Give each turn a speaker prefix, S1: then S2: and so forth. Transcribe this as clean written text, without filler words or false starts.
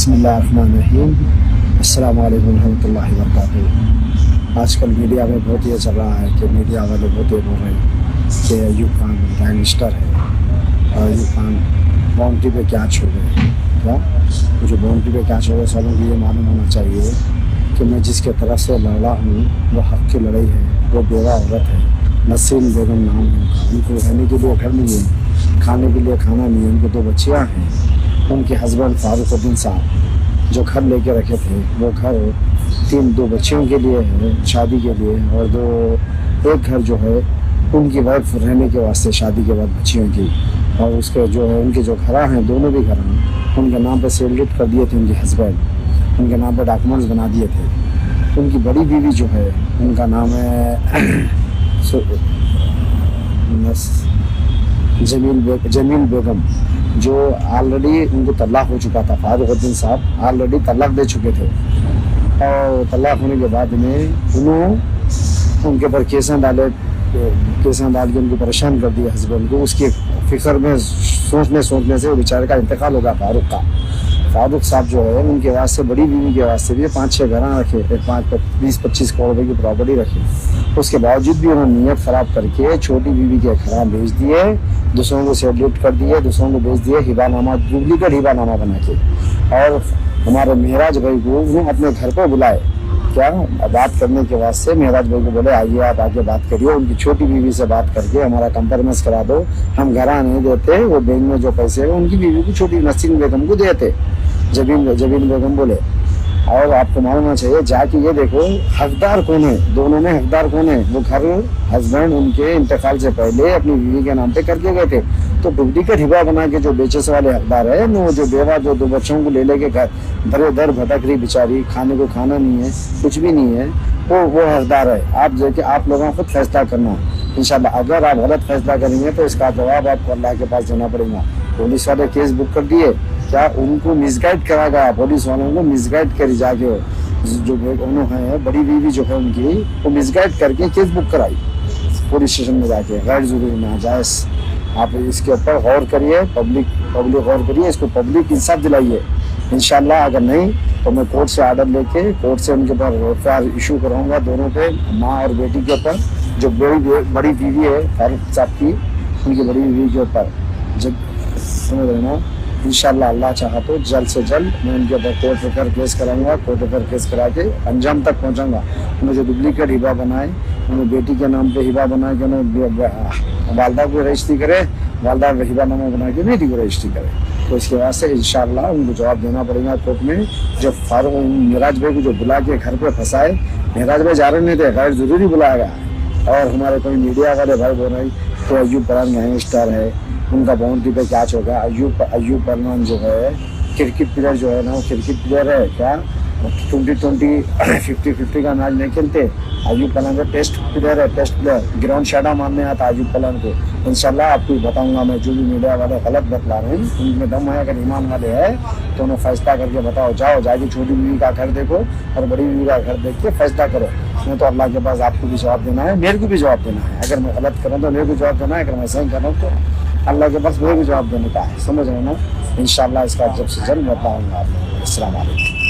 S1: बिस्मिल्लाहिर्रहमानिर्रहीम। अस्सलाम वालेकुम रहमतुल्लाहि व बरकातुहू। आजकल मीडिया में बहुत ये चल रहा है कि मीडिया वाले बहुत ये बोल रहे हैं कि अयूब खान गैंगस्टर है और अयूब खान बाउंड्री पे कैच हो गए। क्या मुझे बाउंड्री पे कैच हो गए? सबों को ये मालूम होना चाहिए कि मैं जिसके तरफ से लड़ा हूँ वो हक़ की लड़ाई है। वो बेवा औरत है, नसीम बेगम नाम है उनका। उनको रहने के लिए घर नहीं है, खाने के लिए खाना नहीं है। उनको 2 बच्चियाँ हैं। उनके हस्बैंड फारूकुद्दीन साहब जो घर लेके रखे थे, वो घर 2 बच्चियों के लिए है, शादी के लिए, और एक घर जो है उनकी वाइफ रहने के वास्ते, शादी के बाद बच्चियों की। और उसके जो है उनके जो घर हैं, दोनों भी घर हैं, उनके नाम पे सेलिट कर दिए थे उनके हस्बैंड, उनके नाम पे डॉक्यूमेंट्स बना दिए थे। उनकी बड़ी बीवी जो है उनका नाम है जमील बेगम, जो ऑलरेडी उनको तलाक हो चुका था। फारूकुद्दीन साहब ऑलरेडी तलाक दे चुके थे और तलाक होने के बाद में उन्होंने उनके ऊपर केसें डाल के उनको परेशान कर दिया हस्बैंड को। उसकी फिक्र में सोचने से वो बेचारे का इंतकाल होगा। फारूक साहब जो है उनके वास्ते, बड़ी बीवी के वास्ते भी 5-6 घर रखे, 20-25 करोड़ रुपए की प्रॉपर्टी रखी। उसके बावजूद भी उन्होंने नीयत ख़राब करके छोटी बीवी के घर भेज दिए, दूसरों को सेलिट कर दिए, दूसरों को भेज दिए हिबानामा, डुप्लीकेट हिबानामा बना के। और हमारे मेहराज भाई को उन्होंने अपने घर पर बुलाए, क्या बात करने के वास्ते। मेहराज भाई को बोले आइए आप आके बात करिए, उनकी छोटी बीवी से बात करके हमारा कंप्रोमाइज करा दो, हम घर नहीं देते, वो बैंक में जो पैसे है उनकी बीवी को, छोटी नसीम बेगम को देते। जबीन बेगम बोले। और आपको मालूम होना चाहिए, जाके ये देखो हकदार कौन है, दोनों में हकदार कौन है। वो घर हस्बैंड उनके इंतकाल से पहले अपनी बीवी के नाम पे करके गए थे, तो डुप्लीकेट हिबा बना के जो बेचे वाले हकदार है, वो जो बेवा जो 2 बच्चों को ले लेके घर दर दर भटक रही बेचारी, खाने को खाना नहीं है, कुछ भी नहीं है, वो हकदार है। आप देखिए, आप लोगों को खुद फैसला करना इंशाल्लाह। अगर आप गलत फैसला करेंगे तो इसका जवाब आपको अल्लाह के पास देना पड़ेगा। पुलिस वाले केस बुक कर दिए, क्या उनको मिसगाइड करा गया, पुलिस वालों को मिसगाइड करी जाके, जो उन्होंने बड़ी बीवी जो है उनकी, वो मिसगाइड करके केस बुक कराई पुलिस स्टेशन में जाके, गैर जरूरी नाजायज़। आप इसके ऊपर गौर करिए, पब्लिक गौर करिए, इसको पब्लिक इंसाफ दिलाइए इंशाल्लाह। अगर नहीं तो मैं कोर्ट से आर्डर लेके कोर्ट से उनके ऊपर एफआईआर इशू कराऊंगा, दोनों पे, माँ और बेटी के ऊपर। जो बड़ी बीवी है फारूक साहब की, उनकी बड़ी बीवी के ऊपर, जब समझ रहे ना, इंशाल्लाह अल्लाह चाहा तो जल्द से जल्द मैं उनके ऊपर कोर्ट पेपर केस कराऊंगा। कोर्ट पेपर केस करा के अंजाम तक पहुंचाऊंगा। उन्हें जो डुप्लीकेट हिबा बनाए, उन्हें बेटी के नाम पे हिबा बना के उन्हें वालदा को रजिस्ट्री करे, वालदा हिबा नामा बना के बेटी को रजिस्ट्री करे। तो इसके वास्ते इंशाल्लाह उनको जवाब देना पड़ेगा कोर्ट में। जब फारूक मेहराज भाई को जो बुला के घर पे फंसाए, मेहराज भाई जा रहे नहीं थे, गैर जरूरी बुलाया गया। और हमारे कोई मीडिया वाले भाई बोल रहे तो अयूब परान गैंगस्टर है, उनका बाउंड्री पे कैच हो गया। अयूब परमान जो है क्रिकेट प्लेयर जो है ना, वो क्रिकेट प्लेयर है, क्या 20-20 50-50 का मैच नहीं खेलते। अयूब पलान का टेस्ट प्लेयर है, टेस्ट प्लेयर, ग्राउंड शाडा मारने आता अयूब पलान को। इंशाल्लाह आपको बताऊंगा मैं, जो भी मीडिया वाले गलत बतला रहे हैं उनमें दम है, अगर ईमान वाले है तो उन्हें फैसला करके बताओ। जाओ जाके छोटी बीवी का घर देखो और बड़ी बीवी का घर देख के फैसला करो। मैं तो अल्लाह के पास आपको भी जवाब देना है, मेरे को भी जवाब देना है। अगर मैं गलत करूँ तो मेरे को जवाब देना है, अगर मैं सही करूँ तो अल्लाह के पास मेरे को जवाब देने का है। समझ रहे हो ना? इंशाल्लाह इसका जब से जल्द बताऊंगा। अस्सलाम वालेकुम।